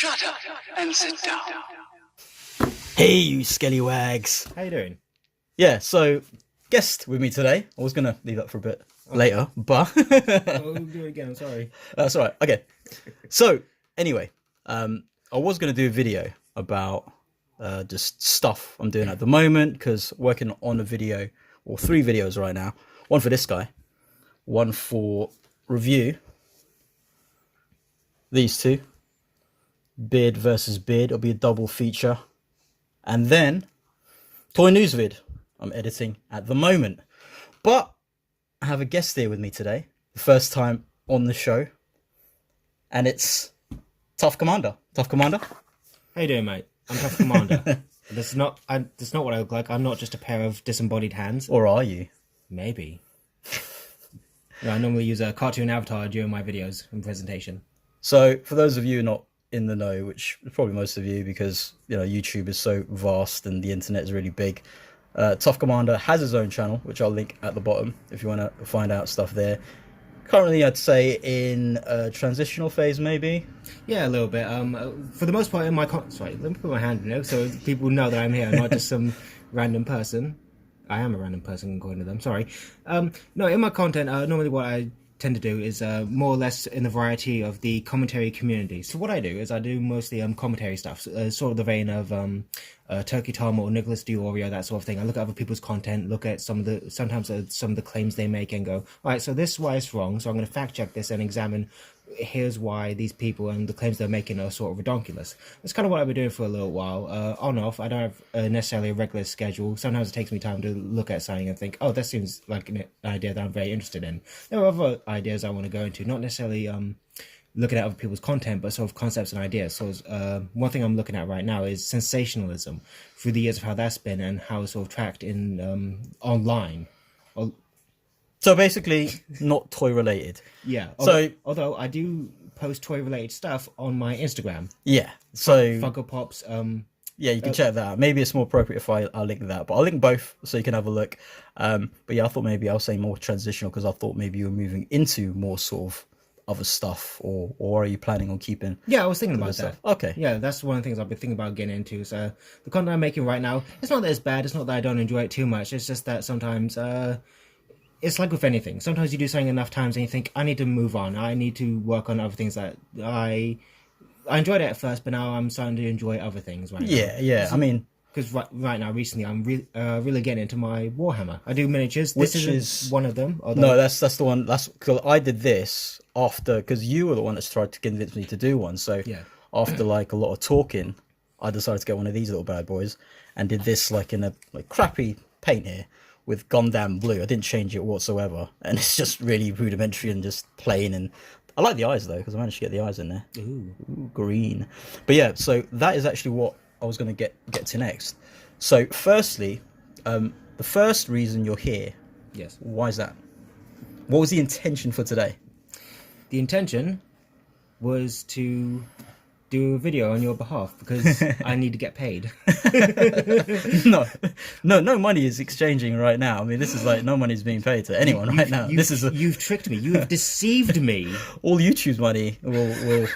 Shut up and sit down. Hey, you scallywags. How you doing? Yeah, so guest with me today. I was going to leave that for a bit later, but... Oh, do it again, I'm sorry. That's all right. Okay. So, anyway, I was going to do a video about just stuff I'm doing at the moment, because working on a video, or 3 videos right now. One for this guy, one for review. These 2. Beard versus beard. It'll be a double feature. And then, toy news vid I'm editing at the moment. But I have a guest here with me today. The first time on the show. And it's Tuff Commander. Tuff Commander? How you doing, mate? I'm Tuff Commander. That's not what I look like. I'm not just a pair of disembodied hands. Or are you? Maybe. I normally use a cartoon avatar during my videos and presentation. So, for those of you not in the know, which is probably most of you, because YouTube is so vast and the internet is really big, Tuff Commander has his own channel, which I'll link at the bottom if you want to find out stuff there. Currently, I'd say in a transitional phase, maybe. Yeah, a little bit. For the most part, in my sorry, let me put my hand in it so people know that I'm here, not just some random person. I am a random person according to them. Sorry. No, in my content, normally what I tend to do is more or less in the variety of the commentary community. So what I do is I do mostly commentary stuff, sort of the vein of Turkey Tom or Nicholas Diorio, that sort of thing. I look at other people's content, look at sometimes some of the claims they make and go, all right, so this is why it's wrong, so I'm going to fact check this and examine here's why these people and the claims they're making are sort of redonkulous. That's kind of what I've been doing for a little while. On off, I don't have necessarily a regular schedule. Sometimes it takes me time to look at something and think, oh, that seems like an idea that I'm very interested in. There are other ideas I want to go into, not necessarily looking at other people's content, but sort of concepts and ideas. So one thing I'm looking at right now is sensationalism, through the years of how that's been and how it's sort of tracked in online. So basically, not toy related. Yeah. Although I do post toy related stuff on my Instagram. Yeah. So Funko Pops. Yeah, you can check that out. Maybe it's more appropriate if I'll link that, but I'll link both so you can have a look. But yeah, I thought maybe I'll say more transitional because I thought maybe you were moving into more sort of other stuff, or are you planning on keeping? Yeah, I was thinking about that. Okay. Yeah, that's one of the things I've been thinking about getting into. So the content I'm making right now, it's not that it's bad. It's not that I don't enjoy it too much. It's just that sometimes. It's like with anything. Sometimes you do something enough times and you think, I need to move on. I need to work on other things that I enjoyed it at first, but now I'm starting to enjoy other things right now. Yeah. I mean... Because right now, recently, I'm really getting into my Warhammer. I do miniatures. This is one of them. No, that's the one. That's because I did this after... Because you were the one that's tried to convince me to do one. So yeah. After like a lot of talking, I decided to get one of these little bad boys and did this like in a crappy paint here. With Gundam blue. I didn't change it whatsoever, and it's just really rudimentary and just plain. And I like the eyes though, because I managed to get the eyes in there. Ooh, green. But yeah, so that is actually what I was going to get to next. So firstly, the first reason you're here. Yes. Why is that? What was the intention for today? The intention was to do a video on your behalf because I need to get paid. No money is exchanging right now. I mean, this is like no money is being paid to anyone right now. You've tricked me. You have deceived me. All YouTube's money will.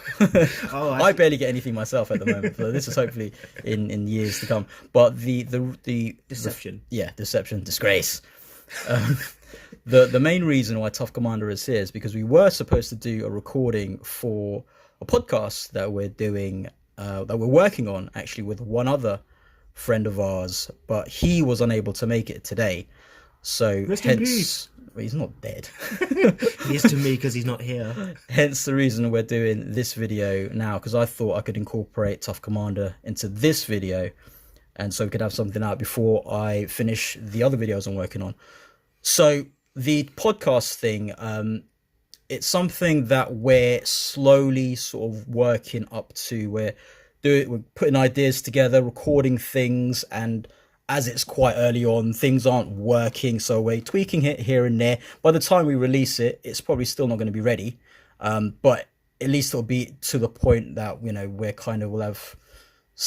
I barely get anything myself at the moment. So this is hopefully in years to come. But the deception. Deception, disgrace. The main reason why Tuff Commander is here is because we were supposed to do a recording for a podcast that we're doing, that we're working on actually with one other friend of ours, but he was unable to make it today. So hence, well, he's not dead. He is to me because he's not here. Hence the reason we're doing this video now, because I thought I could incorporate Tuff Commander into this video, and so we could have something out before I finish the other videos I'm working on. So the podcast thing, it's something that we're slowly sort of working up to. We're putting ideas together, recording things, and as it's quite early on, things aren't working, so we're tweaking it here and there. By the time we release it, it's probably still not going to be ready, but at least it'll be to the point that we're kind of will have,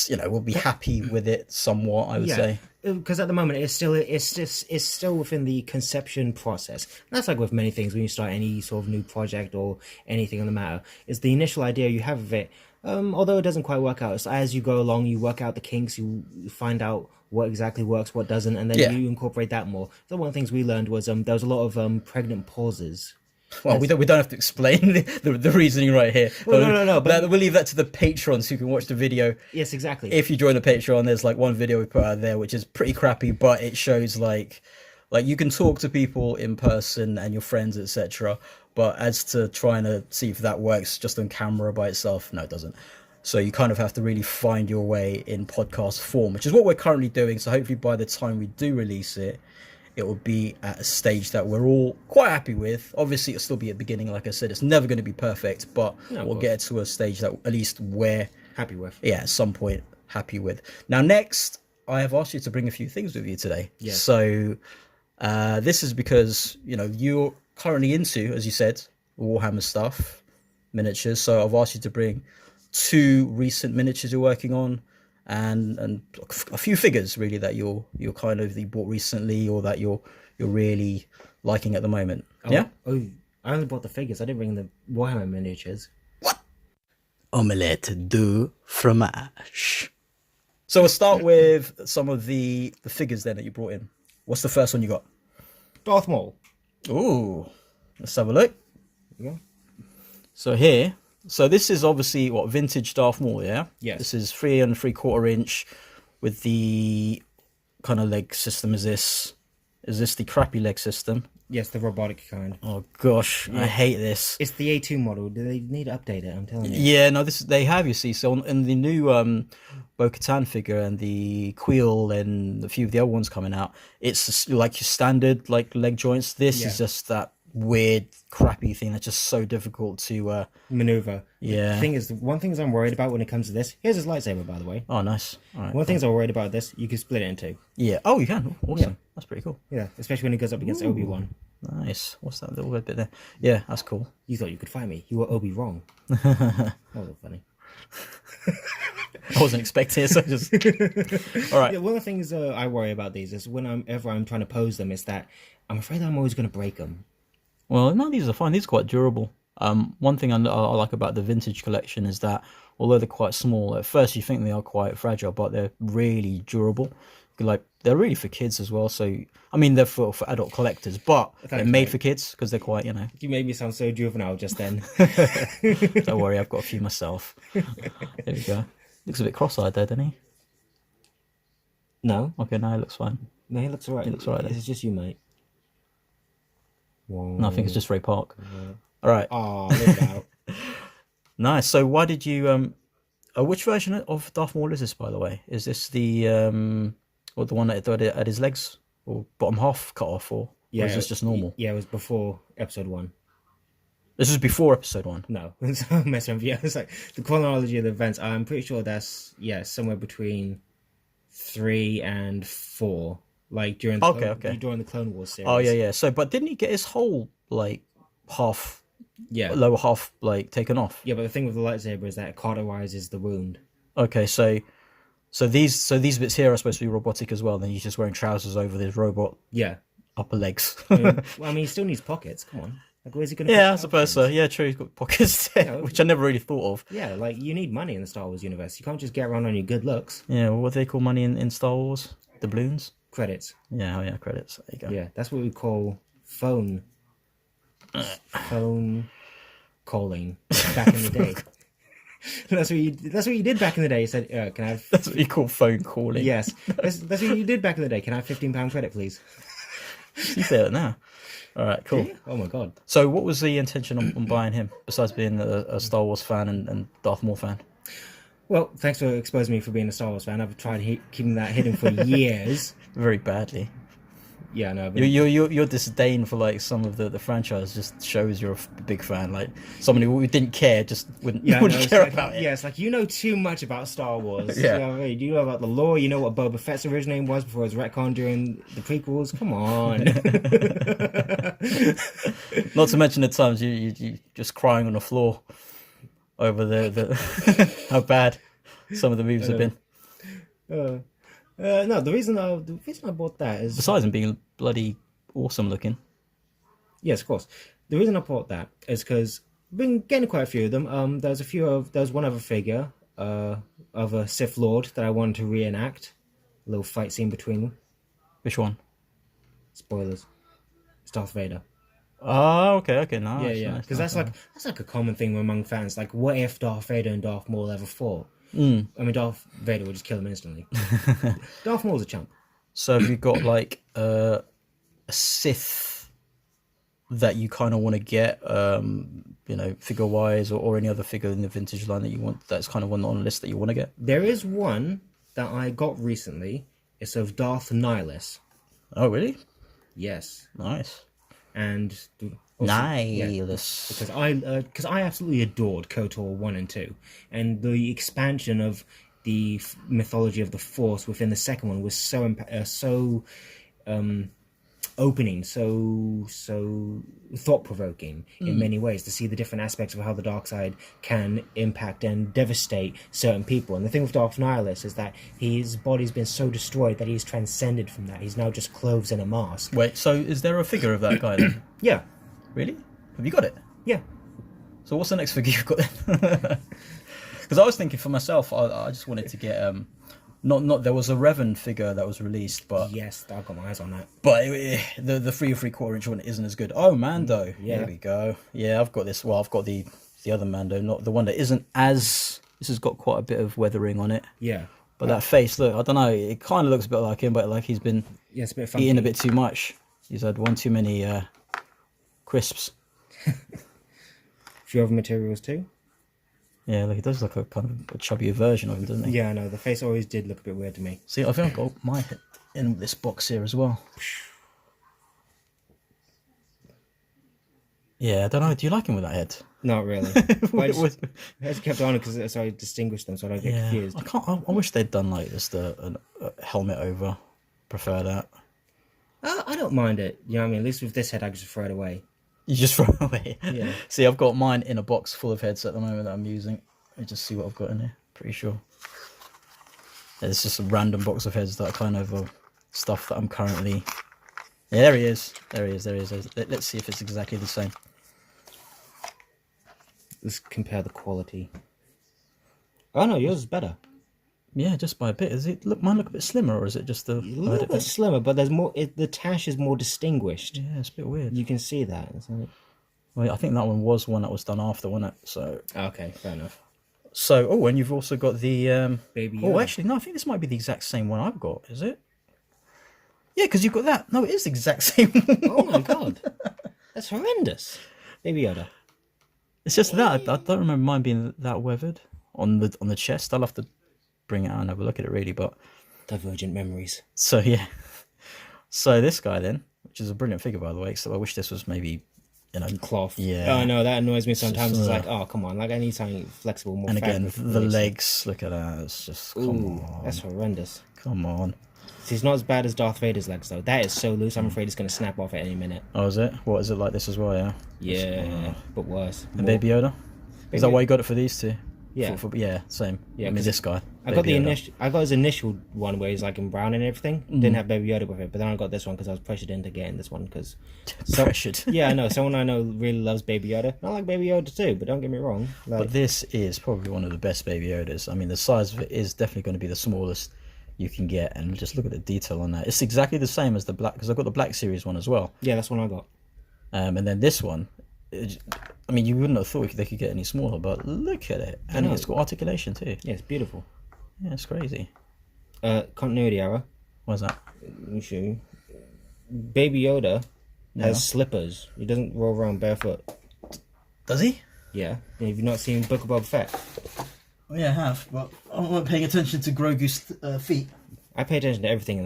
we'll be happy with it somewhat, I would say. Because at the moment it's still within the conception process. And that's like with many things when you start any sort of new project or anything on the matter. Is the initial idea you have of it, Although it doesn't quite work out, it's as you go along, you work out the kinks, you find out what exactly works, what doesn't, and then you incorporate that more. So one of the things we learned was there was a lot of pregnant pauses. Well, we don't have to explain the reasoning right here. Well, no. But we'll leave that to the patrons who can watch the video. Yes, exactly. If you join the Patreon, there's like one video we put out there which is pretty crappy, but it shows like you can talk to people in person and your friends, etc. But as to trying to see if that works just on camera by itself, no, it doesn't. So you kind of have to really find your way in podcast form, which is what we're currently doing. So hopefully by the time we do release it, it will be at a stage that we're all quite happy with. Obviously, it'll still be at the beginning. Like I said, it's never going to be perfect, but we'll get to a stage that at least we're happy with. Yeah, at some point happy with. Now, next, I have asked you to bring a few things with you today. Yeah. So this is because, you're currently into, as you said, Warhammer stuff, miniatures. So I've asked you to bring 2 recent miniatures you're working on, and a few figures really that you bought recently or that you're really liking at the moment. Yeah. Oh, I only bought the figures. I didn't bring the Warhammer miniatures. What? Omelette de fromage. So we'll start with some of the figures then that you brought in. What's the first one you got? Darth Maul. Ooh, let's have a look. Yeah. So this is obviously vintage Darth Maul, yeah? Yes. This is 3 3/4 inch with the kind of leg system. Is this the crappy leg system? Yes, the robotic kind. Oh gosh, I hate this. It's the A2 model. Do they need to update it? I'm telling you. Yeah, no, they have, you see. So in the new Bo-Katan figure and the Queel and a few of the other ones coming out, it's just like your standard like leg joints. This is just that weird crappy thing that's just so difficult to maneuver. Yeah. The thing is, one thing I'm worried about when it comes to this, here's his lightsaber, by the way. Oh, nice. All right, one of the things I'm worried about this, you can split it in 2. Yeah. Oh, you can. Awesome. That's pretty cool. Yeah, especially when it goes up against Obi-Wan. Nice. What's that little bit there? Yeah, that's cool. You thought you could find me. You were Obi wrong. That was funny. I wasn't expecting it, so just... All right. Yeah, one of the things I worry about these is whenever I'm trying to pose them is that I'm afraid I'm always going to break them. Well, no, these are fine. These are quite durable. One thing I like about the vintage collection is that although they're quite small, at first you think they are quite fragile, but they're really durable. Like, they're really for kids as well. So, I mean, they're for adult collectors, but they're made for kids because they're quite, You made me sound so juvenile just then. Don't worry, I've got a few myself. There we go. Looks a bit cross-eyed there, doesn't he? No. Okay, no, it looks fine. No, he looks alright. He looks alright then. It's just you, mate. No, I think it's just Ray Park. All right. Oh, look out. Nice. So why did you which version of Darth Maul is this, by the way? Is this the or the one that had his legs or bottom half cut off, or is this just normal? Yeah, it was before episode 1. This is before episode 1. No, I'm messing with you. It's like the chronology of the events. I'm pretty sure that's somewhere between 3 and 4. Like during the Clone Wars series. Oh yeah. So, but didn't he get his whole like half, lower half like taken off? Yeah, but the thing with the lightsaber is that it cauterizes the wound. Okay, so these bits here are supposed to be robotic as well. Then he's just wearing trousers over his robot. Yeah. Upper legs. I mean, he still needs pockets. Come on. Like, where's he gonna? Yeah, I suppose so. Yeah, true. He's got pockets there, which I never really thought of. Yeah, like you need money in the Star Wars universe. You can't just get around on your good looks. Yeah, what do they call money in Star Wars? Doubloons? Credits. Yeah, credits. There you go. Yeah, that's what we call phone calling back in the day. That's what you did back in the day. You said, "Can I have?" That's what you call phone calling. Yes, that's what you did back in the day. Can I have £15 credit, please? You say that now. All right, cool. Yeah? Oh my god. So, what was the intention on buying him besides being a Star Wars fan and Darth Maul fan? Well, thanks for exposing me for being a Star Wars fan. I've tried keeping that hidden for years. Very badly. Yeah, no. But... Your disdain for like some of the franchise just shows you're a big fan. Like someone who didn't care just wouldn't care about it. Yeah, it's like you know too much about Star Wars. Yeah. You know what I mean? You know about the lore. You know what Boba Fett's original name was before it was retconned during the prequels. Come on. Not to mention the times you just crying on the floor over the how bad some of the movies have been. No, the reason I bought that is besides them being bloody awesome looking. Yes, of course. The reason I bought that is because been getting quite a few of them. There's one other figure of a Sith Lord that I wanted to reenact. A little fight scene between them. Which one? Spoilers. It's Darth Vader. Oh, okay, nice. Yeah. Nice, Because nice, that's like a common thing among fans. Like, what if Darth Vader and Darth Maul ever fought? I mean, Darth Vader would just kill him instantly. Darth Maul's a chump. So have you got like a Sith that you kind of want to get, figure wise, or any other figure in the vintage line that you want? That's kind of one on the list that you want to get. There is one that I got recently. It's of Darth Nihilus. Oh, really? Yes. Nice. And Nihilus. Because I absolutely adored KOTOR 1 and 2, and the expansion of the mythology of the Force within the second one was so opening, so thought-provoking in many ways, to see the different aspects of how the dark side can impact and devastate certain people. And the thing with Darth Nihilus is that his body's been so destroyed that he's transcended from that. He's now just clothes and a mask. Wait, so is there a figure of that guy then? Yeah. Really? Have you got it? Yeah. So what's the next figure you've got then? Because I was thinking for myself, I just wanted to get not there was a Revan figure that was released, but Yes, I've got my eyes on that. but the 3 3/4 inch one isn't as good. Oh, Mando. Yeah. There we go. Yeah, I've got this. Well, I've got the other Mando, not the one that isn't as. This has got quite a bit of weathering on it. Yeah. But that face, look, I don't know. It kind of looks a bit like him, but like he's been Yeah, it's a bit funky. eating a bit too much. He's had one too many crisps. A few other materials too. Yeah, like he does like a kind of a chubbier version of him, doesn't he? Yeah, I know. The face always did look a bit weird to me. See, I think I've got my head in this box here as well. Yeah, I don't know. Do you like him with that head? Not really. I just kept on it because I distinguished them so I don't get confused. I can't. I wish they'd done like just a helmet over. Prefer that. I don't mind it. You know what I mean? At least with this head, I can just throw it away. You just throw it away. Yeah. See, I've got mine in a box full of heads at the moment that I'm using. Let me just see what I've got in here. Pretty sure. It's just a random box of heads that are kind of stuff that I'm currently. Yeah, there he is. There he is. Let's see if it's exactly the same. Let's compare the quality. Oh no, yours is better. Yeah, just by a bit. Is it? Look, mine look a bit slimmer, or is it just A little bit slimmer, but there's more. The tash is more distinguished. Yeah, it's a bit weird. You can see that. Well, I think that one was one that was done after, wasn't it? So. Okay, fair enough. So, and you've also got the Baby Oh, Yoda. actually, no. I think this might be the exact same one I've got. Is it? Yeah, because you've got that. No, it is the exact same one. Oh my god, that's horrendous. Baby Yoda. It's just that I don't remember mine being that weathered on the chest. I'll have to bring it out and have a look at it really, but Divergent memories. so yeah. So this guy then, which is a brilliant figure by the way, so I wish this was maybe Cloth. Yeah. Oh no, that annoys me sometimes. Just, it's like, oh come on, like I need something flexible, more. and again fabric the release. legs, look at that, it's just Ooh, that's horrendous. come on. See, it's not as bad as Darth Vader's legs though. That is so loose. I'm afraid it's going to snap off at any minute. Oh, is it? What is it like this as well? Yeah. Yeah, but worse. And Baby Yoda. Is that why you got it for these two? Yeah. Yeah, same. Yeah, I mean 'cause this guy. I got Baby the Yoda. I got his initial one where he's like in brown and everything. Didn't have Baby Yoda with it, but then I got this one because I was pressured into getting this one because. Pressured. Yeah, I know. Someone I know really loves Baby Yoda. I like Baby Yoda too, but don't get me wrong. Like, But this is probably one of the best Baby Yodas. I mean, the size of it is definitely going to be the smallest you can get, and just look at the detail on that. It's exactly the same as the black, because I've got the Black Series one as well. yeah, that's one I got. And then this one, I mean, you wouldn't have thought they could get any smaller, but look at it, and know. it's got articulation too. Yeah, it's beautiful. Yeah, it's crazy. Continuity error. What's that? Let me show you. Baby Yoda Yeah. has slippers. He doesn't roll around barefoot. Does he? Yeah. And have you not seen Book of Boba Fett? Oh, yeah, I have, but I'm not paying attention to Grogu's feet. I pay attention to everything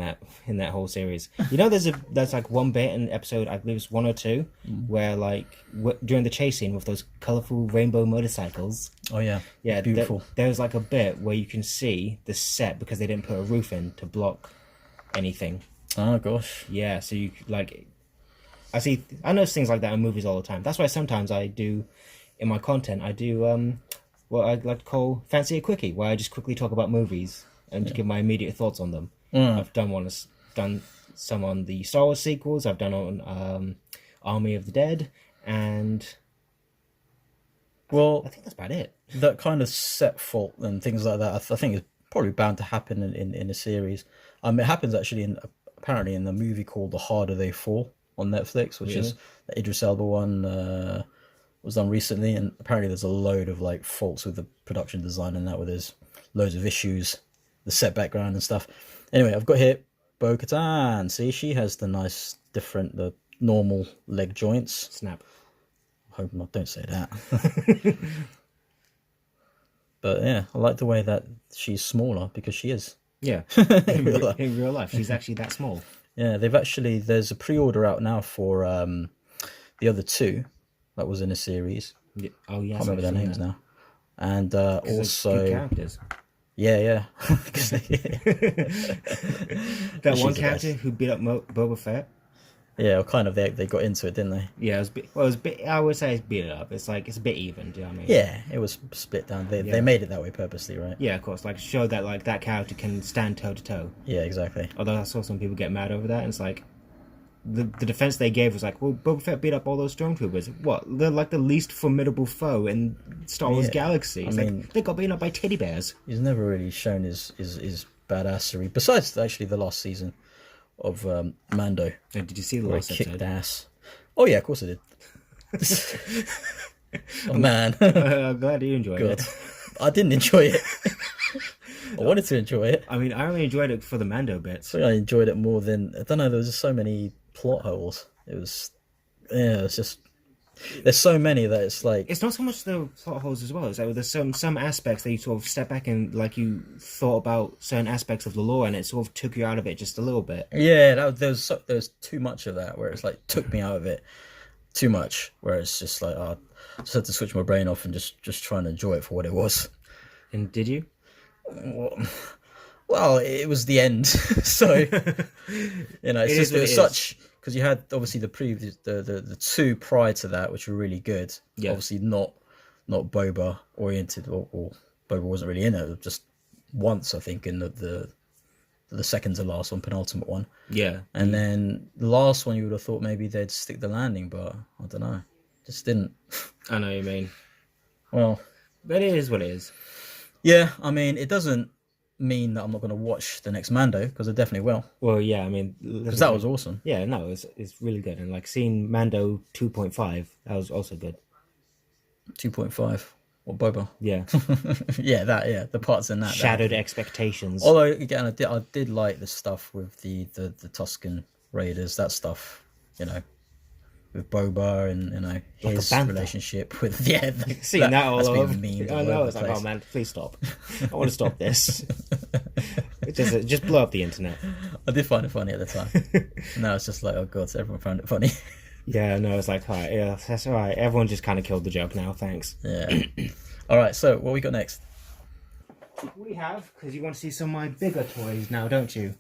in that whole series. You know, there's like one bit in episode, I believe it's 1 or 2, where like during the chase scene with those colorful rainbow motorcycles. Oh yeah, Yeah, beautiful. There's like a bit where you can see the set because they didn't put a roof in to block anything. Oh gosh. Yeah, so you like, I notice things like that in movies all the time. That's why sometimes I do, in my content, I do what I like to call Fancy a Quickie, where I just quickly talk about movies and give my immediate thoughts on them. I've done some on the Star Wars sequels. I've done on Army of the Dead, and Well, I think that's about it. that kind of set fault and things like that, I think is probably bound to happen in a series. It happens actually apparently in the movie called The Harder They Fall on Netflix, which is the Idris Elba one. Was done recently, and apparently there's a load of like faults with the production design and that, where there's loads of issues, the set background and stuff. Anyway, I've got here Bo-Katan. See, she has the nice different, the normal leg joints. Snap. I hope not, don't say that. But yeah, I like the way that she's smaller, because she is. Yeah, in real life, she's actually that small. Yeah, there's a pre-order out now for the other two that was in a series. Yeah. Oh yeah, I can't remember their names now. And also good characters. Yeah. That one character who beat up Boba Fett. Yeah, well, kind of. They got into it, didn't they? Yeah, it was a bit. I would say it's beat it up. It's like it's a bit even. Do you know what I mean? Yeah, it was split down. They made it that way purposely, right? Yeah, of course. Like show that like that character can stand toe to toe. Yeah, exactly. Although I saw some people get mad over that, and it's like the defense they gave was like, well, Boba Fett beat up all those stormtroopers. What? They're like the least formidable foe in Star Wars galaxy. It's like they got beaten up by teddy bears. He's never really shown his badassery. Besides, actually, the last season of Mando. And did you see the where last he kicked episode? ass? Oh yeah, of course I did. Oh man, I'm glad you enjoyed God, it. I didn't enjoy it. I wanted to enjoy it. I mean, I only enjoyed it for the Mando bits. I enjoyed it more than, I don't know, there was just so many plot holes. It's just, there's so many that it's like, It's not so much the plot holes as well. It's like there's some aspects that you sort of step back and like you thought about certain aspects of the lore, and it sort of took you out of it just a little bit. yeah, there's too much of that, where it's like took me out of it too much, where it's just like, I just had to switch my brain off and just try and enjoy it for what it was. And did you? Well, it was the end. So it's it was such, because you had obviously the previous the two prior to that, which were really good. Yeah. Obviously not Boba oriented, or Boba wasn't really in it, just once I think in the second to last one, penultimate one. Yeah. And then the last one, you would have thought maybe they'd stick the landing, but I don't know, just didn't. I know what you mean. Well, But it is what it is. yeah, I mean, it doesn't mean that I'm not going to watch the next Mando, because I definitely will, Well, yeah, I mean... because that was awesome. Yeah, no, it's really good. And like seeing Mando 2.5, that was also good. 2.5 or Boba. Yeah. yeah, the parts in that. Shattered expectations. Although again, I did like the stuff with the Tusken Raiders, that stuff, with Boba and his bantha. relationship with Seeing that all that's been over. memed I all know, over it's the like, place. oh man, please stop. I want to stop this. just blow up the internet. I did find it funny at the time. Now it's just like, oh god, so everyone found it funny. Yeah, no, it's like, alright, yeah, that's alright. Everyone just kind of killed the joke now, thanks. Yeah. All right, so what we got next? We have, because you want to see some of my bigger toys now, don't you?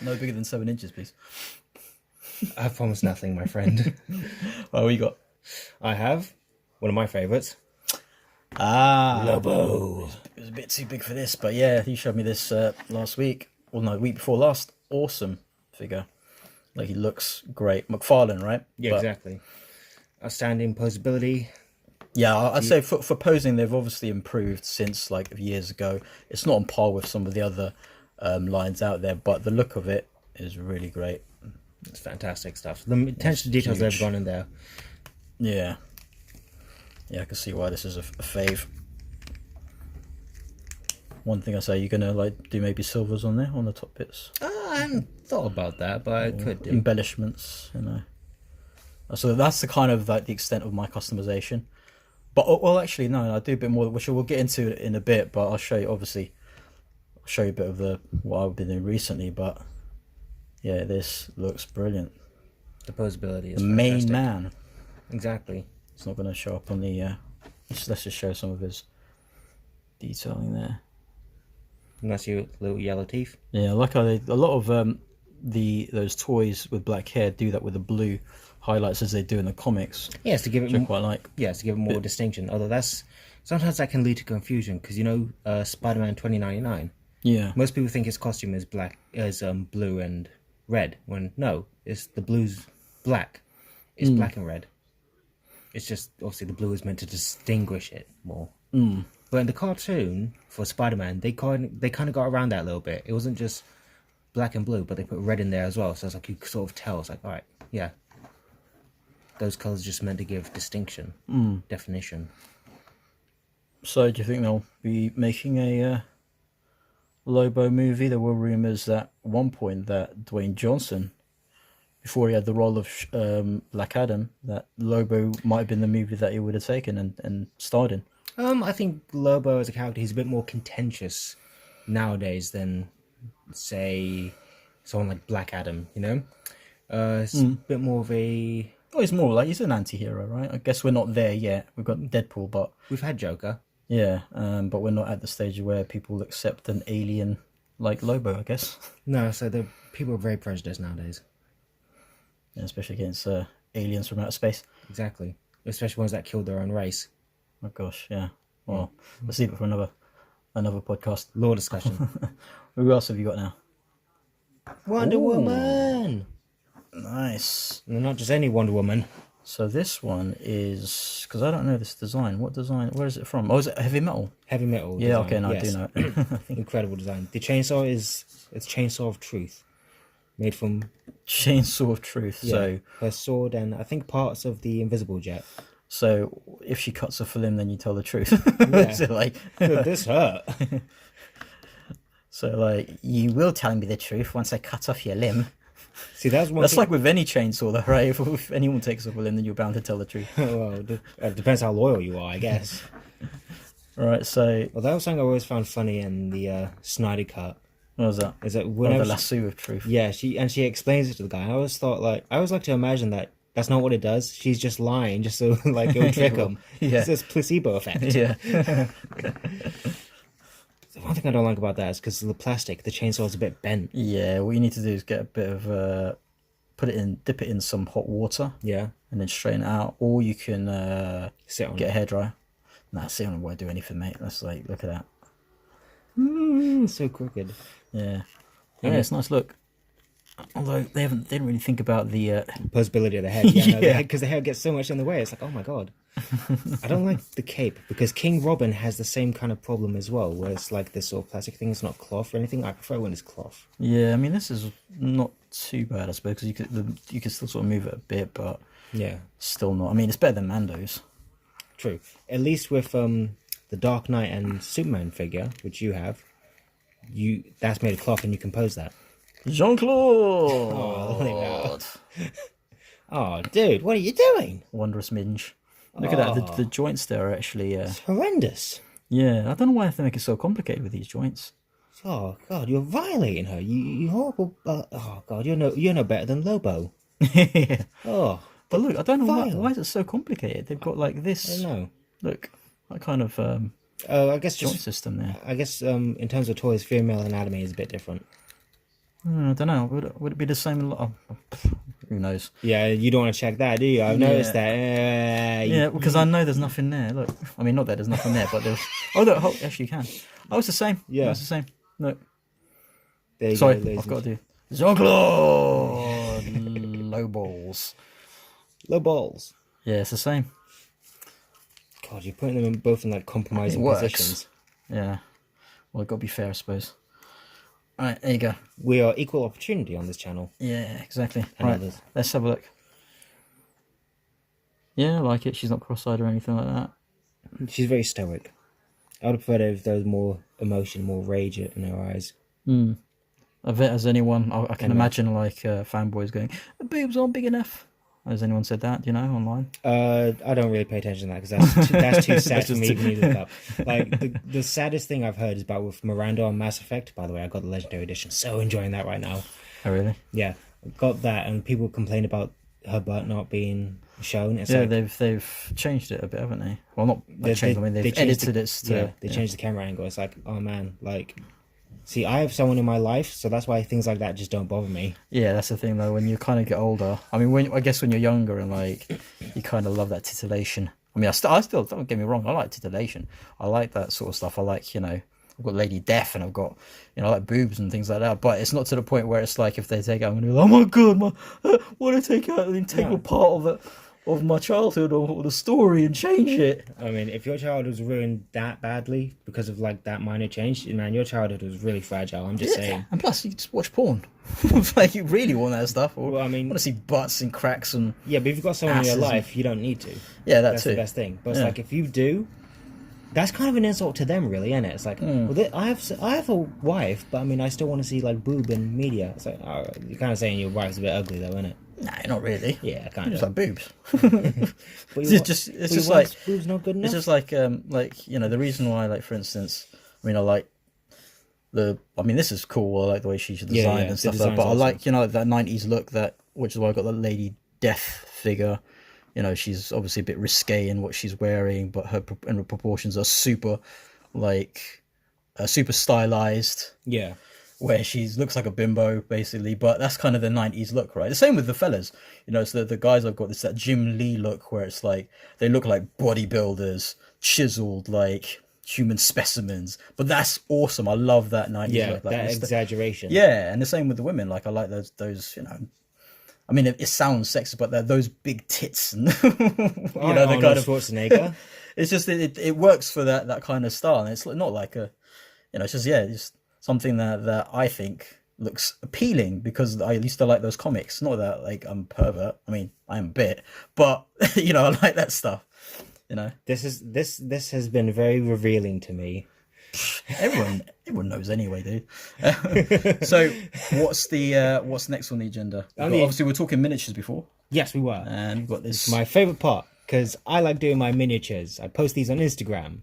No bigger than 7 inches, please. I promise nothing, my friend. What we got? I have one of my favourites. Lobo. It was a bit too big for this, but yeah, you showed me this last week. Well, no, week before last. Awesome figure. Like, he looks great. McFarlane, right? Yeah, exactly. Outstanding posability. Yeah, I'd say for posing, they've obviously improved since like years ago. It's not on par with some of the other lines out there, but the look of it is really great. It's fantastic stuff. The attention to details they've gone in there. Yeah, I can see why this is a fave. One thing I say, you're gonna like do maybe silvers on there on the top bits. I hadn't thought about that, but I could do. Embellishments, So that's the kind of like the extent of my customization. But well, actually, no, I do a bit more, which we'll get into in a bit. But I'll show you. Obviously, I'll show you a bit of what I've been doing recently. But yeah, this looks brilliant. The posability is the fantastic. Main man. Exactly. It's not going to show up on the. Let's just show some of his detailing there. And that's your little yellow teeth. Yeah, like a lot of those toys with black hair do that with the blue highlights as they do in the comics. Yeah, it's to give it more, quite like. Yeah, it's to give it more distinction. Although sometimes that can lead to confusion, because Spider-Man 2099. Yeah. Most people think his costume is blue and red, when no, it's the blue's black. It's black and red. It's just obviously the blue is meant to distinguish it more. But in the cartoon for Spider-Man, they kind of got around that a little bit. It wasn't just black and blue, but they put red in there as well. So it's like you could sort of tell. It's like, all right, yeah, those colors just meant to give distinction, definition. So do you think they'll be making a Lobo movie? There were rumors at one point that Dwayne Johnson, before he had the role of Black Adam, that Lobo might have been the movie that he would have taken and starred in. I think Lobo as a character, he's a bit more contentious nowadays than, say, someone like Black Adam, you know? It's a bit more of a... Oh, he's more like, he's an anti-hero, right? I guess we're not there yet. We've got Deadpool, but... We've had Joker. Yeah, but we're not at the stage where people accept an alien like Lobo, I guess. No, so the people are very prejudiced nowadays. Yeah, especially against aliens from outer space. Exactly. Especially ones that killed their own race. Oh gosh, yeah. Well, let's leave it for another podcast. Law discussion. Who else have you got now? Wonder Woman! Nice. And not just any Wonder Woman. So this one is... Because I don't know this design. What design? Where is it from? Oh, is it Heavy Metal? Heavy Metal Yeah, design, okay, no, yes. I do know it. I think Incredible design. The chainsaw it's Chainsaw of Truth. Made from... Chainsaw of Truth. Yeah, So her sword and I think parts of the Invisible Jet. so if she cuts off a limb, then you tell the truth. Yeah. So like... This hurt. So like, you will tell me the truth once I cut off your limb. See, that's one That's thing... like with any chainsaw, though, right? If anyone takes off a limb, then you're bound to tell the truth. Well, it depends how loyal you are, I guess. Right, so... Well, that was something I always found funny in the Snyder Cut. What was that? Is that Oh, whenever the lasso of truth. yeah, she explains it to the guy. I always thought I always like to imagine that that's not what it does. She's just lying, just so like it'll trick him. Yeah. It's this placebo effect. Yeah. The one thing I don't like about that is because the plastic, the chainsaw is a bit bent. Yeah, what you need to do is get a bit of... dip it in some hot water. Yeah. And then straighten it out. Or you can Sit on get a it. hairdryer. Nah, sit on it won't do anything, mate. Let's like, look at that. So crooked. Yeah. Yeah, it's a nice look. Although they didn't really think about the... Possibility of the head. Yeah, no, Yeah. because the hair gets so much in the way. It's like, oh my god. I don't like the cape because King Robin has the same kind of problem as well, where it's like this sort of plastic thing. It's not cloth or anything. I prefer when it's cloth. Yeah, I mean, this is not too bad, I suppose, because you could still sort of move it a bit, but Yeah, still not. I mean, it's better than Mando's. true. At least with the Dark Knight and Superman figure, which you have, that's made of cloth and you compose that. Jean-Claude! Oh, oh, dude, what are you doing? Wondrous Minge. Look at that. The joints there are actually... It's horrendous. Yeah, I don't know why I have to make it so complicated with these joints. Oh god, you're violating her. You horrible. Oh god, you're no better than Lobo. Yeah. Oh, But look, I don't know Vile. why is it so complicated. They've got like I this... don't know. Look, that kind of I guess joint just. system there. I guess in terms of toys, female anatomy is a bit different. I don't know. Would it be the same? Who knows? Yeah, you don't want to check that, do you? I've noticed that. Yeah, because I know there's nothing there. Look, I mean, not that there's nothing there, but there's... Oh, look, actually you can. Oh, it's the same. Yeah. It's the same. Look. There you Sorry, go, ladies I've got to and do... Jean-Claude! Low balls. low balls. Yeah, it's the same. God, you're putting them both in like compromising It works. positions. Yeah. Well, got to be fair, I suppose. Alright, there you go. We are equal opportunity on this channel. Yeah, exactly. And Right, others. let's have a look. Yeah, I like it. She's not cross-eyed or anything like that. She's very stoic. I would have preferred if there was more emotion, more rage in her eyes. I bet as anyone, I can imagine like fanboys going, the boobs aren't big enough. Has anyone said that, do you know, online? I don't really pay attention to that because that's too sad for me to look up. Like the saddest thing I've heard is about with Miranda on Mass Effect. By the way, I got the Legendary Edition. So enjoying that right now. Oh, really? Yeah, got that, and people complain about her butt not being shown. It's Yeah, like, they've changed it a bit, haven't they? Well, not changed. I mean, they've changed edited the, it to... Yeah, they changed the camera angle. It's like, oh man, like... See, I have someone in my life, so that's why things like that just don't bother me. Yeah, that's the thing though. When you kind of get older, I mean, I guess when you're younger and like you kind of love that titillation. I mean, I still don't get me wrong. I like titillation. I like that sort of stuff. I like I've got Lady Death, and I've got, you know, like boobs and things like that. But it's not to the point where it's like if they take out, I'm gonna be like, oh my god, want to take out an integral part of it, of my childhood or the story and change it. I mean, if your childhood was ruined that badly because of like that minor change, man, your childhood was really fragile. I'm just saying. And plus, you just watch porn. Like, you really want that stuff. Or Well, I mean, want to see butts and cracks and yeah, but if you've got someone in your asses and- life, you don't need to. yeah, That's too. the best thing. But it's Yeah. like if you do, that's kind of an insult to them, really, isn't it? It's like, well, I have a wife, but I mean, I still want to see like boob in media. It's like, oh, you're kind of saying your wife's a bit ugly, though, isn't it? Nah, not really. Yeah, kind Just of. like boobs. But It's just like boob's not good enough. it's just like you know, the reason why, like, for instance, I mean, I mean, this is cool. I like the way she's designed yeah, and the stuff like that. design's But I awesome. like, you know, that 90s look, which is why I got the Lady Death figure. You know, she's obviously a bit risque in what she's wearing, but her proportions are super, like, super stylized. Yeah. Where she looks like a bimbo, basically, but that's kind of the 90s look, right? The same with the fellas, you know. So the guys have got that Jim Lee look, where it's like they look like bodybuilders, chiseled like human specimens. But that's awesome. I love that 90s Yeah, look. Like, that exaggeration. yeah, and the same with the women. Like, I like those, you know. I mean, it sounds sexy, but they're those big tits, and you know, the kind of Schwarzenegger. it's just it works for that kind of style, and it's not like a, you know, it's just something that I think looks appealing because I used to like those comics. Not that like I'm a pervert. I mean, I am a bit, but you know, I like that stuff. You know, This has been very revealing to me. everyone knows anyway, dude. So what's next on the agenda? Obviously, we're talking miniatures before, Yes, we were. and we've got this. My favorite part, because I like doing my miniatures. I post these on Instagram.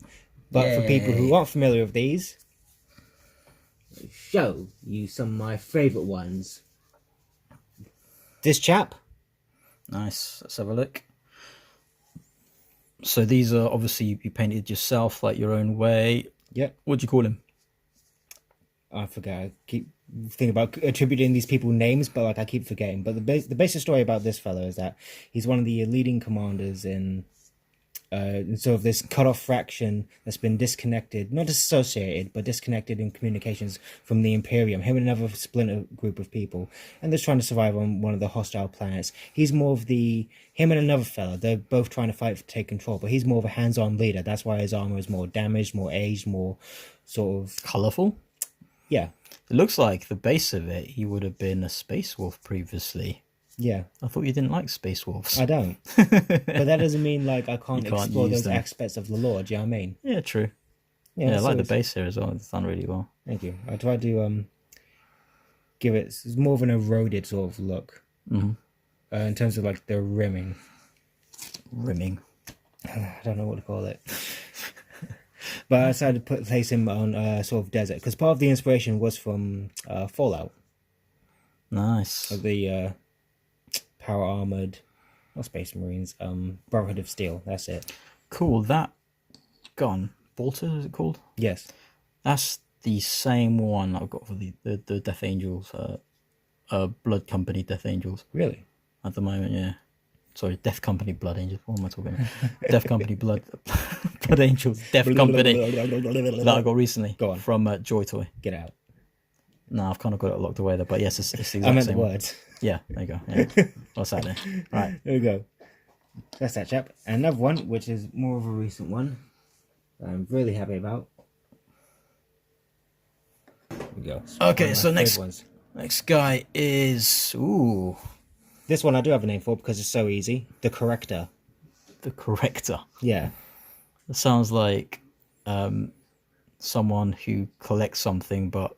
But for people who aren't familiar with these, I'll show you some of my favorite ones. This chap. Nice. Let's have a look. So these are obviously you painted yourself, like your own way. Yep. What do you call him? I forget. I keep thinking about attributing these people names, but like I keep forgetting. But the basic story about this fellow is that he's one of the leading commanders in sort of this cut-off fraction that's been disconnected, not disassociated, but disconnected in communications from the Imperium. Him and another splinter group of people, and they're trying to survive on one of the hostile planets. He's more of him and another fella. They're both trying to fight to take control, but he's more of a hands-on leader. That's why his armor is more damaged, more aged, more sort of Colourful. yeah. It looks like the base of it, he would have been a space wolf previously. Yeah, I thought you didn't like space wolves. I don't. But that doesn't mean like I can't You can't explore use those them. aspects of the lore. Do you know what I mean? Yeah, true. Yeah, I so like the it's- base here as well. It's done really well. Thank you. I tried to give it it's more of an eroded sort of look in terms of like the rimming. Rimming. I don't know what to call it. But I decided to place him on sort of desert because part of the inspiration was from Fallout, Nice. of the power armored, not Space Marines, Brotherhood of Steel. That's it. Cool. That gun, Bolter, is it called? Yes. That's the same one I've got for the Death Angels, Blood Company Death Angels Really? at the moment. Yeah. Sorry, Death Company Blood Angels. What am I talking about? Death Company Blood Angels. Death Company that I got recently. Go on. From Joy Toy. Get out. No, I've kind of got it locked away there, but yes, it's the exact I meant same the one. words. Yeah, there you go. Yeah. What's that there? Right. There we go. That's that chap. And another one, which is more of a recent one, that I'm really happy about. There we go. It's Okay, one of so my next- favourite ones. Next guy is This one I do have a name for because it's so easy. The Corrector. the Corrector. Yeah. It sounds like someone who collects something, but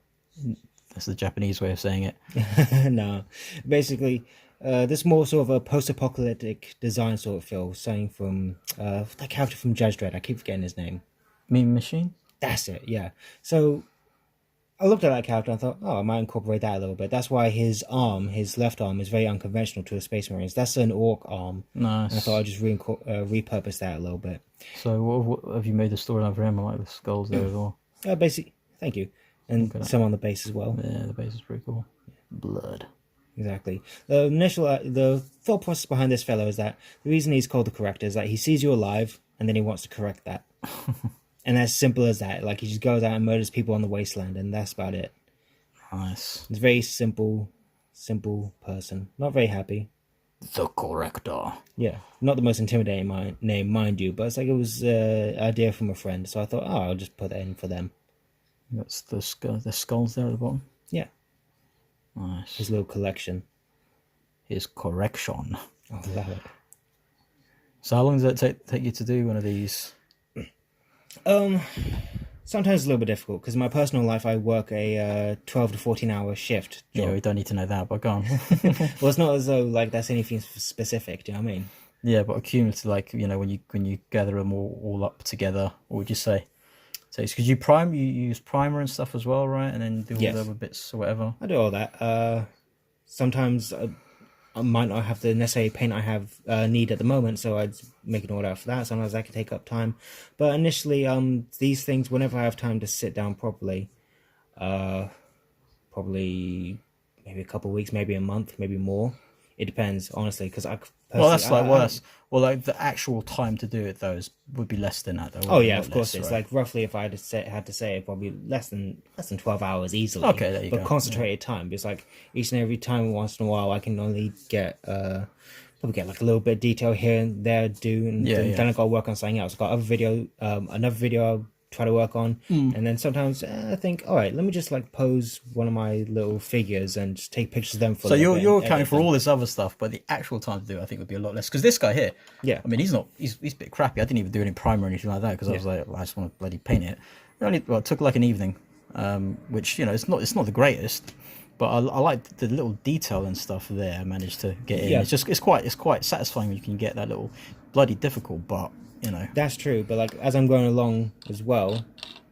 that's the Japanese way of saying it. No. Basically, this more sort of a post-apocalyptic design sort of feel. Something from that character from Judge Dredd. I keep forgetting his name. Mean Machine? That's it, yeah. So I looked at that character and thought, oh, I might incorporate that a little bit. That's why his left arm, is very unconventional to a Space Marines. That's an orc arm. Nice. And I thought I'd just repurpose that a little bit. So what have you made the storyline for him? I like the skulls there as well. Basically, thank you. And some on the base as well. Yeah, the base is pretty cool. Blood. Exactly. The thought process behind this fellow is that the reason he's called the Corrector is that he sees you alive and then he wants to correct that. And as simple as that, like he just goes out and murders people on the wasteland, and that's about it. Nice. It's a very simple person. Not very happy. The Corrector. Yeah, not the most intimidating name, mind you, but it's like it was an idea from a friend, so I thought, oh, I'll just put that in for them. That's the skulls there at the bottom. Yeah. Nice. His little collection. His correction. Oh, I love it. So how long does it take you to do one of these? Sometimes it's a little bit difficult because in my personal life I work a 12 to 14 hour shift job. Yeah, we don't need to know that, but go on. Well, it's not as though like that's anything specific. Do you know what I mean? Yeah, but accumulative, like when you gather them all up together, what would you say? So it's because you use primer and stuff as well, right? And then do all the other bits or whatever. I do all that. Sometimes I might not have the necessary paint I have need at the moment, so I'd make an order for that. Sometimes that can take up time, but initially, these things, whenever I have time to sit down properly, probably maybe a couple of weeks, maybe a month, maybe more. It depends, honestly, because that's worse. Well, like the actual time to do it though would be less than that. Though. Oh yeah, of course. It's like roughly, if I had to say, probably less than 12 hours easily. Okay, there you go. But concentrated time. It's like each and every time, once in a while, I can only get probably get like a little bit of detail here and there do, and then I got to work on something else. I've got another video I'll try to work on, and then sometimes I think, all right, let me just like pose one of my little figures and just take pictures of them for. So you're accounting for all this other stuff, but the actual time to do it, I think, would be a lot less. Because this guy here, I mean, he's a bit crappy. I didn't even do any primer or anything like that because I was like, well, I just want to bloody paint it. It took like an evening, which it's not the greatest, but I like the little detail and stuff there. I managed to get in. It's quite satisfying when you can get that little bloody difficult, but. That's true, but like as I'm going along as well,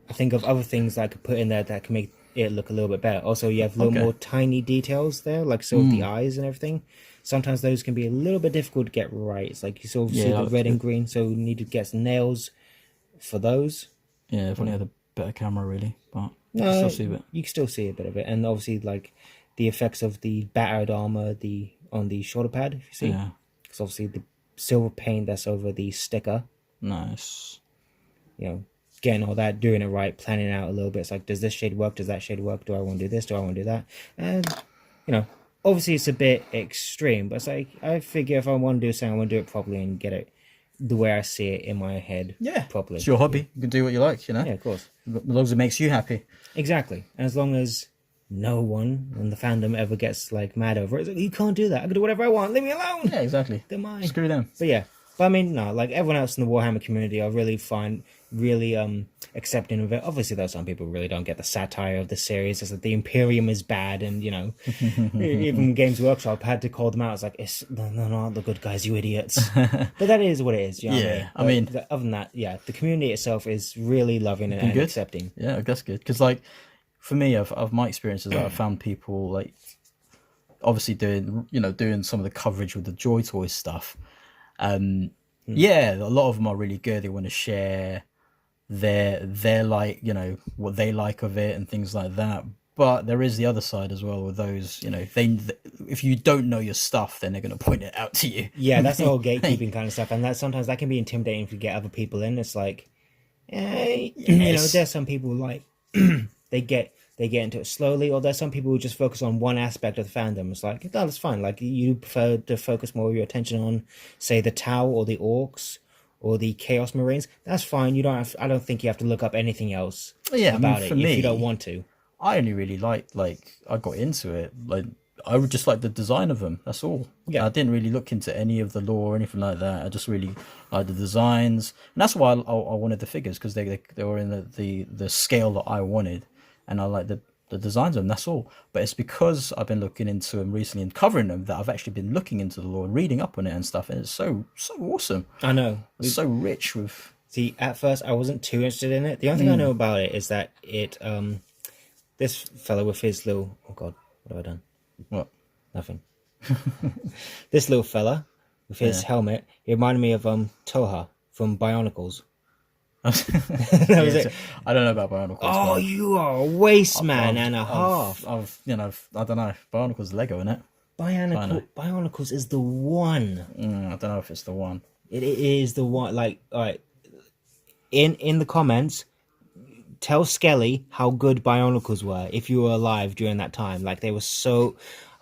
I think of other things that I could put in there that can make it look a little bit better. Also, you have a little more tiny details there, like with the eyes and everything. Sometimes those can be a little bit difficult to get right. It's like you sort of see the red and green, so you need to get some nails for those. Yeah, if only had a better camera, really, but no, you can still see a bit. You can still see a bit of it, and obviously like the effects of the battered armor on the shoulder pad. If you see, because obviously the silver paint that's over the sticker. Nice. Getting all that, doing it right, planning out a little bit. It's like, does this shade work? Does that shade work? Do I want to do this? Do I want to do that? And, obviously it's a bit extreme, but it's like, I figure if I want to do something, I want to do it properly and get it the way I see it in my head properly. It's your hobby. You can do what you like, Yeah, of course. As long as it makes you happy. Exactly. And as long as no one in the fandom ever gets, like, mad over it, it's like, you can't do that. I can do whatever I want. Leave me alone. Yeah, exactly. They're mine. Screw them. But yeah. But I mean, no, like everyone else in the Warhammer community, I really find accepting of it. Obviously, though, some people really don't get the satire of the series. It's like the Imperium is bad, and even Games Workshop had to call them out. It's like, they're not the good guys, you idiots. But that is what it is. You know what I mean? Other than that, the community itself is really loving it and accepting. Yeah, that's good. Because like for me, of my experiences, I've found people like obviously doing some of the coverage with the Joy Toys stuff. A lot of them are really good. They want to share their like what they like of it and things like that. But there is the other side as well with those. If you don't know your stuff, then they're going to point it out to you. Yeah, that's the whole gatekeeping kind of stuff, and that sometimes that can be intimidating if you get other people in. It's like, there's some people like they get into it slowly, or there's some people who just focus on one aspect of the fandom. It's like, no, that's fine. Like, you prefer to focus more of your attention on, say, the Tau or the Orcs or the Chaos Marines. That's fine. I don't think you have to look up anything else about it if you don't want to. I only really I got into it. Like, I would just like the design of them. That's all. Yeah. I didn't really look into any of the lore or anything like that. I just really liked the designs. And that's why I wanted the figures, because they were in the scale that I wanted. And I like the designs of them, that's all. But it's because I've been looking into them recently and covering them that I've actually been looking into the lore and reading up on it and stuff. And it's so awesome. I know. It's so rich with... See, at first I wasn't too interested in it. The only thing I know about it is that it... this fellow with his little... Oh, God. What have I done? What? Nothing. This little fella with his helmet, he reminded me of Toha from Bionicles. That was it. I don't know about Bionicles. Oh, you are a waste man and a half. I don't know. Bionicles Lego, isn't it? Bionicles is the one. I don't know if it's the one. It is the one. Like, all right, in the comments, tell Skelly how good Bionicles were if you were alive during that time. Like they were so.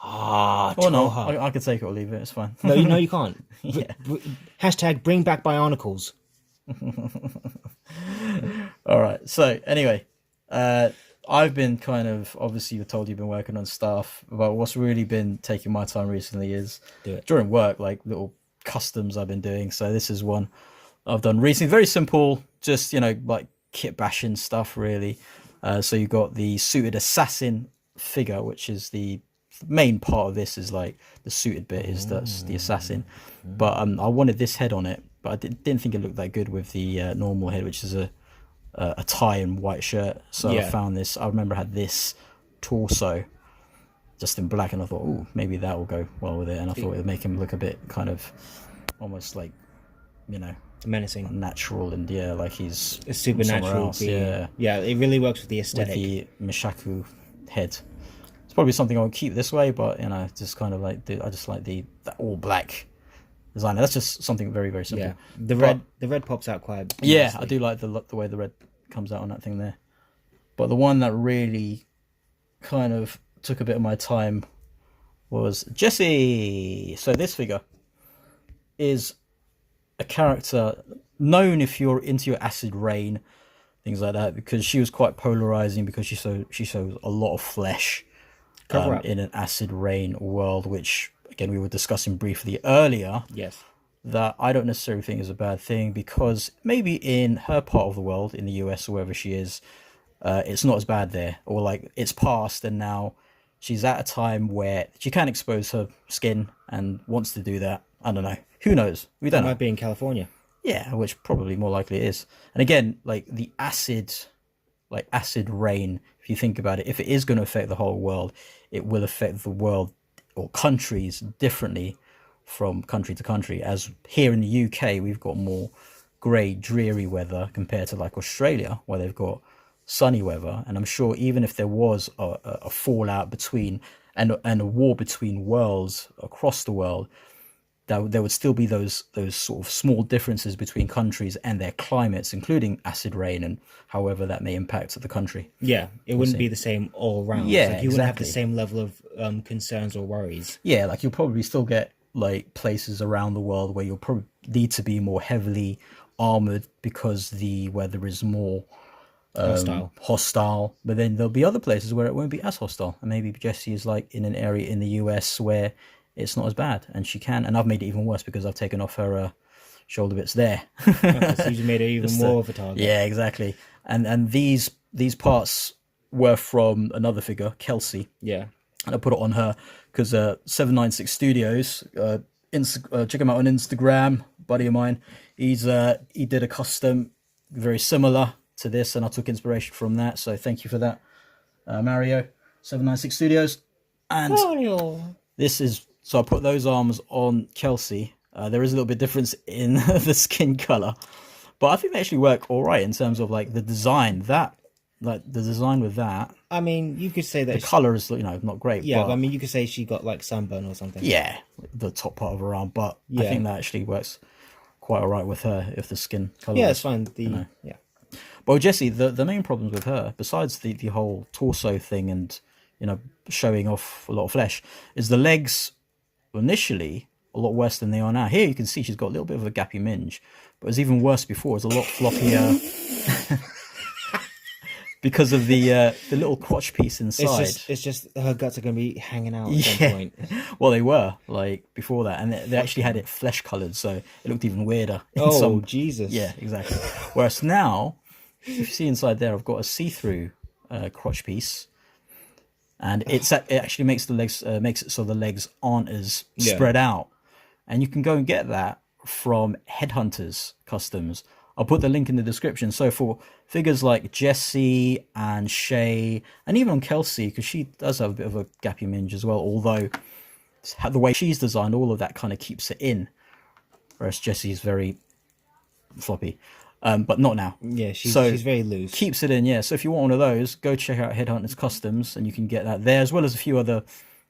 Or no, Toha. I could take it or leave it. It's fine. No, you can't. Yeah. Hashtag bring back Bionicles. All right. So anyway, I've been kind of obviously you've told you've been working on stuff, but what's really been taking my time recently is during work, like little customs I've been doing. So this is one I've done recently. Very simple, just like kit bashing stuff really. So you've got the suited assassin figure, which is the main part of this. Is like the suited bit is that's the assassin, but I wanted this head on it, but I didn't think it looked that good with the normal head, which is a tie and white shirt. So I found this. I remember I had this torso just in black, and I thought, oh, maybe that will go well with it. And I thought it would make him look a bit kind of almost like Menacing, natural, and like he's a supernatural. Yeah, it really works with the aesthetic. With the Mishaku head. It's probably something I would keep this way, but just kind of like I just like the all black design. That's just something very, very simple. Yeah, the red pops out quite. Yeah, nicely. I do like the way the red comes out on that thing there. But the one that really kind of took a bit of my time was Jessie. So this figure is a character known if you're into your Acid Rain, things like that, because she was quite polarizing because she shows a lot of flesh in an Acid Rain world, which again we were discussing briefly earlier. Yes. That I don't necessarily think is a bad thing, because maybe in her part of the world, in the US or wherever she is, it's not as bad there, or like it's past and now she's at a time where she can expose her skin and wants to do that. I don't know. Who knows? We don't know. Might be in California. Yeah, which probably more likely it is. And again, like the acid rain, if you think about it, if it is going to affect the whole world, it will affect the world or countries differently from country to country. As here in the UK, we've got more grey, dreary weather compared to like Australia, where they've got sunny weather. And I'm sure even if there was a fallout between and a war between worlds across the world, that there would still be those sort of small differences between countries and their climates, including acid rain and however that may impact the country. Yeah, it wouldn't be the same all round. Yeah, like you wouldn't have the same level of concerns or worries. Yeah, like you'll probably still get like places around the world where you'll probably need to be more heavily armored because the weather is more hostile. But then there'll be other places where it won't be as hostile, and maybe Jessie is like in an area in the US where it's not as bad, and she can. And I've made it even worse because I've taken off her shoulder bits there. Okay, so you made it even more of a target. Yeah, exactly. And these parts were from another figure, Kelsey. Yeah. And I put it on her because 796 Studios, check him out on Instagram, buddy of mine. He did a custom very similar to this, and I took inspiration from that. So thank you for that, Mario, 796 Studios. And Mario. This is, so I put those arms on Kelsey. There is a little bit difference in the skin color, but I think they actually work all right in terms of like the design. Like the design with that. I mean, you could say that the color is not great. Yeah, but I mean, you could say she got like sunburn or something. Yeah, the top part of her arm, but I think that actually works quite all right with her if the skin color. Yeah, it's fine. Yeah. But Jessie, the main problems with her, besides the whole torso thing and showing off a lot of flesh, is the legs initially a lot worse than they are now. Here you can see she's got a little bit of a gappy minge, but it was even worse before. It's a lot floppier because of the little crotch piece inside. It's just her guts are going to be hanging out at some point. Well, they were like before that, and they actually had it flesh colored, so it looked even weirder. Jesus! Yeah, exactly. Whereas now, if you see inside there, I've got a see-through crotch piece. And it actually makes the legs makes it so the legs aren't as spread out, and you can go and get that from Headhunters Customs. I'll put the link in the description. So for figures like Jessie and Shay, and even on Kelsey, because she does have a bit of a gappy minge as well, although the way she's designed, all of that kind of keeps it in, whereas Jessie is very floppy. But not now. Yeah, she's very loose. Keeps it in, yeah. So if you want one of those, go check out Headhunters Customs, and you can get that there, as well as a few other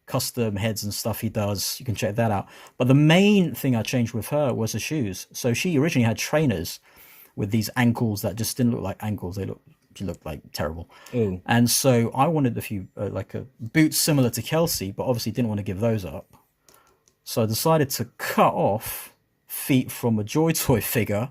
custom heads and stuff he does. You can check that out. But the main thing I changed with her was the shoes. So she originally had trainers, with these ankles that just didn't look like ankles. She looked like terrible. Ooh. And so I wanted a few like a boots similar to Kelsey, but obviously didn't want to give those up. So I decided to cut off feet from a Joy Toy figure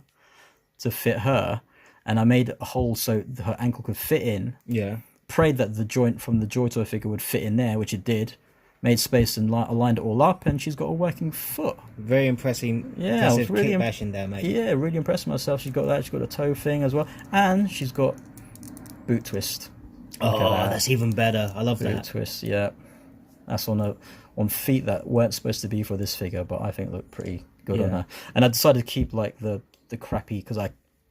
to fit her, and I made a hole so her ankle could fit in. Yeah. Prayed that the joint from the Joy Toy figure would fit in there, which it did. Made space and aligned it all up, and she's got a working foot. Very impressive. Yeah, I was really kit bashing there, mate. Yeah, really impressed with myself. She's got that. She's got a toe thing as well, and she's got boot twist. Look Oh, at that. that's even better. I love Boot that. twist. Yeah, that's on feet that weren't supposed to be for this figure, but I think looked pretty good on Yeah. her. And I decided to keep like the crappy, because I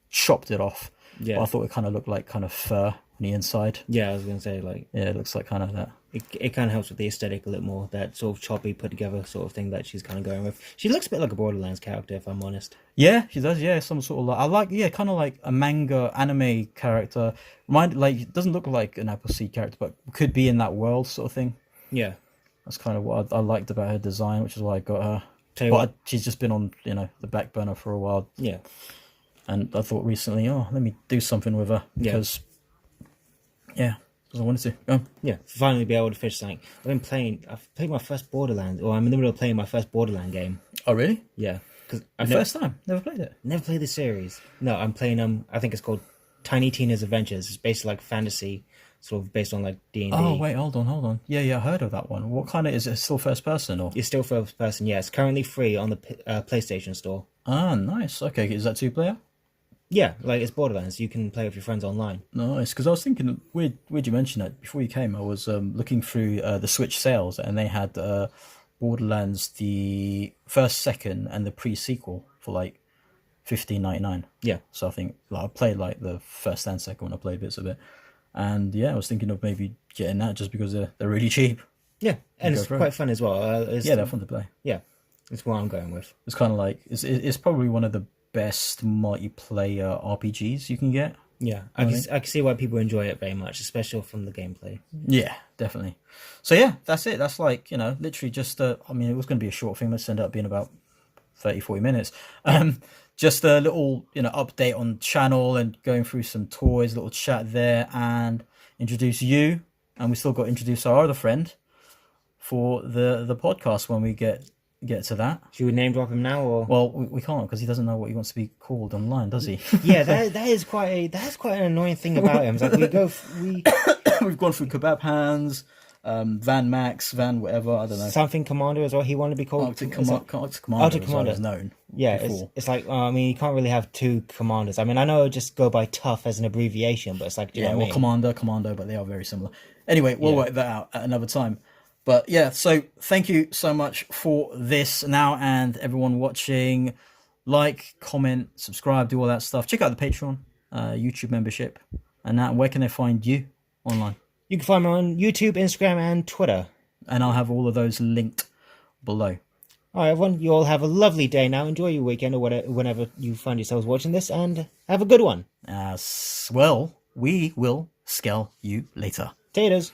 chopped it off. Yeah. But I thought it kind of looked like kind of fur on the inside. Yeah, I was gonna say, like, Yeah, it looks like kind of that. it kind of helps with the aesthetic a little more. That sort of choppy, put together sort of thing that she's kind of going with. She looks a bit like a Borderlands character, if I'm honest. Yeah, she does. Yeah, some sort of kind of like a manga anime character. It doesn't look like an Appleseed character, but could be in that world sort of thing. Yeah. That's kind of what I liked about her design, which is why I got her. Tell you But what. she's just been on, the back burner for a while. Yeah. And I thought recently, let me do something with her because I wanted to. Yeah, finally be able to finish something. I've played my first Borderlands, or I'm in the middle of playing my first Borderland game. Oh, really? Yeah, because The I've first time? Never played it. never played the series. No, I'm playing I think it's called Tiny Tina's Adventures. It's basically like fantasy, sort of based on like D&D. Oh, wait, hold on. Yeah, I heard of that one. What kind of, is it still first person or? It's still first person. Yeah, it's currently free on the PlayStation Store. Ah, nice. Okay, is that 2-player? Yeah, like it's Borderlands. You can play with your friends online. Nice, because I was thinking, weird you mentioned that. Before you came, I was looking through the Switch sales, and they had Borderlands, the first, second, and the pre-sequel for like $15.99. Yeah, So I think I played like the first and second when I played bits of it, and yeah, I was thinking of maybe getting that just because they're really cheap. yeah, and it's for it. quite fun as well. They're fun to play. Yeah, it's what I'm going with. It's kind of like it's probably one of the best multiplayer RPGs you can get. Yeah, I can see why people enjoy it very much, especially from the gameplay. Yeah, definitely. So yeah, that's it. That's like, literally just it was going to be a short thing. Let's end up being about 30-40 minutes. Just a little, update on channel and going through some toys, little chat there, and introduce you. And we still got to introduce our other friend for the podcast when we get to that. Should we name drop him now, or? Well, we can't, because he doesn't know what he wants to be called online, does he? Yeah, that's quite an annoying thing about him. It's like We've gone through Kebab Hands, Van Max, Van whatever, I don't know. something Commander as well. He wanted to be called Arctic Commander. Commander is known. Yeah, before. it's like you can't really have two commanders. I mean, I know just go by Tuff as an abbreviation, but it's like, do you know what I mean? Commando, but they are very similar. Anyway, we'll work that out at another time. But yeah, so thank you so much for this now, and everyone watching. Like, comment, subscribe, do all that stuff. Check out the Patreon, YouTube membership, and that. Where can they find you online? You can find me on YouTube, Instagram, and Twitter. And I'll have all of those linked below. All right, everyone, you all have a lovely day now. Enjoy your weekend or whatever, whenever you find yourselves watching this, and have a good one. Well, we will scale you later. Taters.